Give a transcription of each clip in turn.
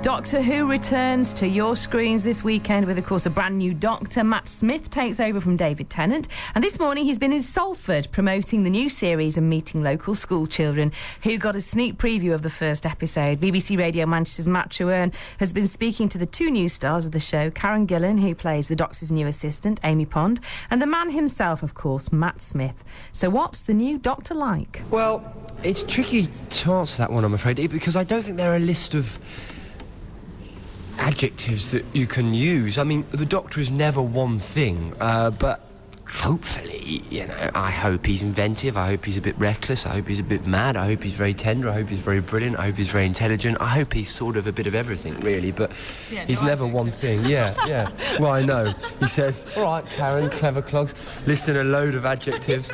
Doctor Who returns to your screens this weekend with, of course, a brand new Doctor. Matt Smith takes over from David Tennant, and this morning he's been in Salford promoting the new series and meeting local school children who got a sneak preview of the first episode. BBC Radio Manchester's Matt Truern has been speaking to the two new stars of the show, Karen Gillan, who plays the Doctor's new assistant, Amy Pond, and the man himself, of course, Matt Smith. So what's the new Doctor like? Well, it's tricky to answer that one, I'm afraid, because I don't think there are a list of adjectives that you can use. I mean, the Doctor is never one thing, but hopefully, you know, I hope he's inventive, I hope he's a bit reckless, I hope he's a bit mad, I hope he's very tender, I hope he's very brilliant, I hope he's very intelligent, I hope he's sort of a bit of everything, really, but he's never one thing. Yeah. Well, I know. He says, all right, Karen, clever clogs, listing a load of adjectives.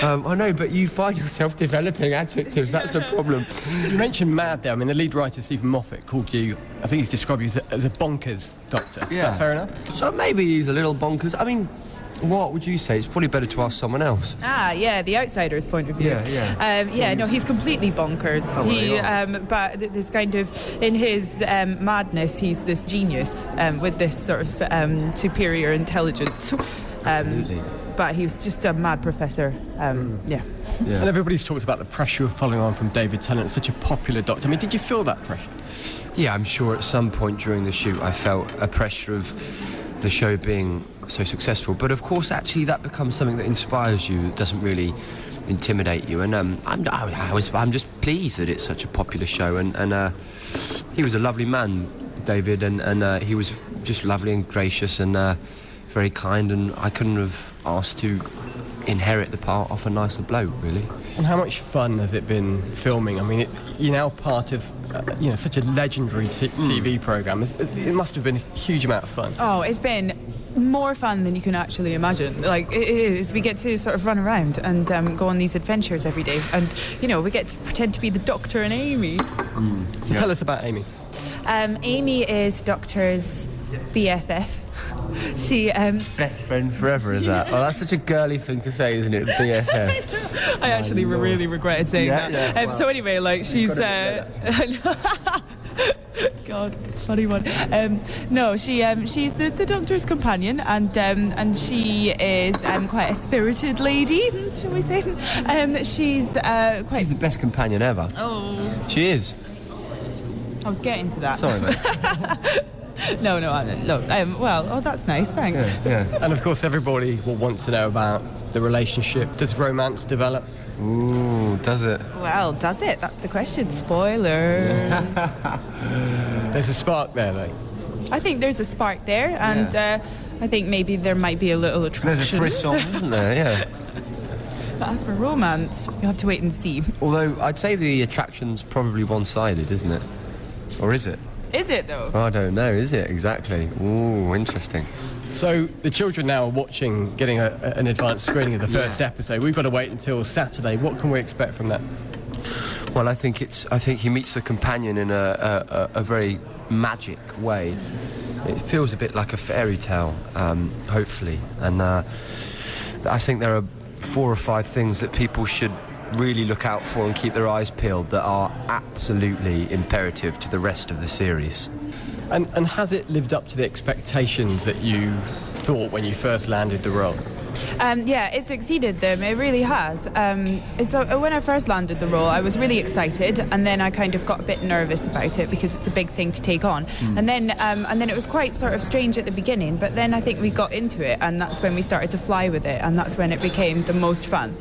I know, but you find yourself developing adjectives, that's the problem. You mentioned mad there. I mean, the lead writer, Stephen Moffat, called you, I think he's described you as a bonkers Doctor. Yeah. Is that fair enough? So maybe he's a little bonkers. I mean, what would you say? It's probably better to ask someone else. Yeah, the outsider's point of view. No, he's completely bonkers. But this kind of, in his madness, he's this genius with this sort of superior intelligence. But he was just a mad professor. And everybody's talked about the pressure of following on from David Tennant, such a popular Doctor. I mean, did you feel that pressure? Yeah, I'm sure at some point during the shoot I felt a pressure of the show being so successful, but of course actually that becomes something that inspires you, that doesn't really intimidate you, and I'm just pleased that it's such a popular show, and he was a lovely man, David, and he was just lovely and gracious and very kind, and I couldn't have asked to inherit the part off a nicer bloke, really. And how much fun has it been filming? I mean, you're now part of such a legendary TV programme. It must have been a huge amount of fun. Oh, it's been more fun than you can actually imagine. Like, it is. We get to sort of run around and go on these adventures every day, and we get to pretend to be the Doctor and Amy. So tell us about Amy. Amy is Doctor's BFF. She best friend forever, is that? Oh, that's such a girly thing to say, isn't it? BFF. I actually really regretted saying that. Well, so anyway, like, she's God, funny one. She's the Doctor's companion, and she is quite a spirited lady, shall we say? She's the best companion ever. Oh, she is. I was getting to that. Sorry, mate. No, that's nice, thanks. Yeah. And of course, everybody will want to know about the relationship. Does romance develop? Ooh, does it? Well, does it? That's the question. Spoilers. There's a spark there, though. I think there's a spark there, and I think maybe there might be a little attraction. There's a frisson, isn't there? Yeah. But as for romance, you have to wait and see. Although, I'd say the attraction's probably one-sided, isn't it? Or is it? Is it, though? I don't know, is it? Exactly. Ooh, interesting. So the children now are watching, getting an advanced screening of the first episode. We've got to wait until Saturday. What can we expect from that? Well, I think he meets the companion in a very magic way. It feels a bit like a fairy tale, hopefully. And I think there are 4 or 5 things that people should really look out for and keep their eyes peeled that are absolutely imperative to the rest of the series. And has it lived up to the expectations that you thought when you first landed the role? It's exceeded them. It really has. So when I first landed the role, I was really excited, and then I kind of got a bit nervous about it because it's a big thing to take on. And then it was quite sort of strange at the beginning, but then I think we got into it, and that's when we started to fly with it, and that's when it became the most fun.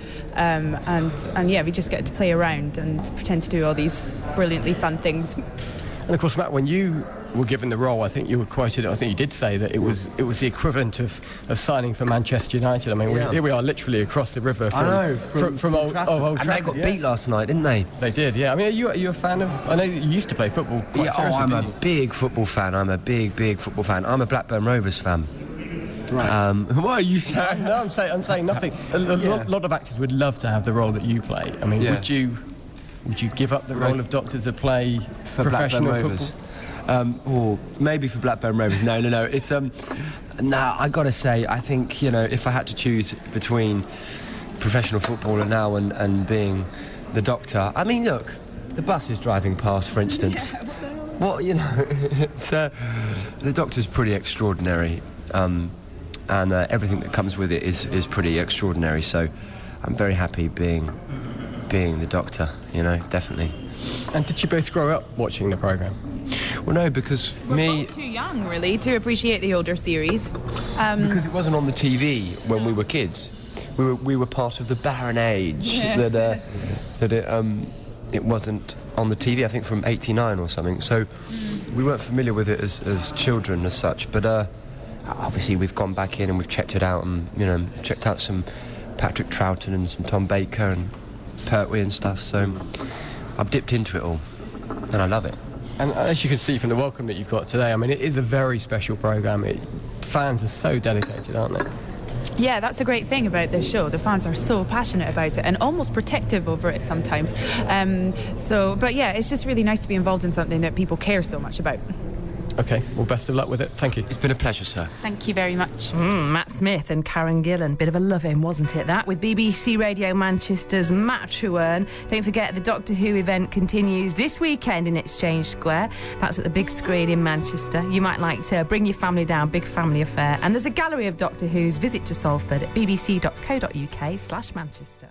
We just get to play around and pretend to do all these brilliantly fun things. And of course, Matt, when you were given the role, I think you were quoted, I think you did say that it was the equivalent of signing for Manchester United. I mean, here we are literally across the river from Old Trafford. And they got beat last night, didn't they? They did, yeah. I mean, are you a fan of... I know you used to play football quite seriously. I'm a big football fan. I'm a big football fan. I'm a Blackburn Rovers fan. Right. What are you saying? No, I'm saying nothing. A lot of actors would love to have the role that you play. I mean, would you give up the role of Doctor to play for professional Blackburn football? Or maybe for Blackburn Rovers. No. It's I gotta say, I think if I had to choose between professional footballer now and being the Doctor, I mean, look, the bus is driving past, for instance. Well, you know, the Doctor's pretty extraordinary, and everything that comes with it is pretty extraordinary. So I'm very happy being the Doctor, you know, definitely. And did you both grow up watching the programme? Well, no, because We're both too young, really, to appreciate the older series. Because it wasn't on the TV when we were kids. We were part of the barren age that it wasn't on the TV. I think from '89 or something. So we weren't familiar with it as children as such. But obviously we've gone back in and we've checked it out, and you know, checked out some Patrick Troughton and some Tom Baker and Pertwee and stuff. So I've dipped into it all, and I love it. And as you can see from the welcome that you've got today, I mean, it is a very special programme. Fans are so dedicated, aren't they? Yeah, that's the great thing about this show. The fans are so passionate about it and almost protective over it sometimes. But yeah, it's just really nice to be involved in something that people care so much about. OK, well, best of luck with it. Thank you. It's been a pleasure, sir. Thank you very much. Matt Smith and Karen Gillan. Bit of a love-in, wasn't it, that? With BBC Radio Manchester's Matt Truern. Don't forget, the Doctor Who event continues this weekend in Exchange Square. That's at the big screen in Manchester. You might like to bring your family down, big family affair. And there's a gallery of Doctor Who's. Visit to Salford at bbc.co.uk/Manchester.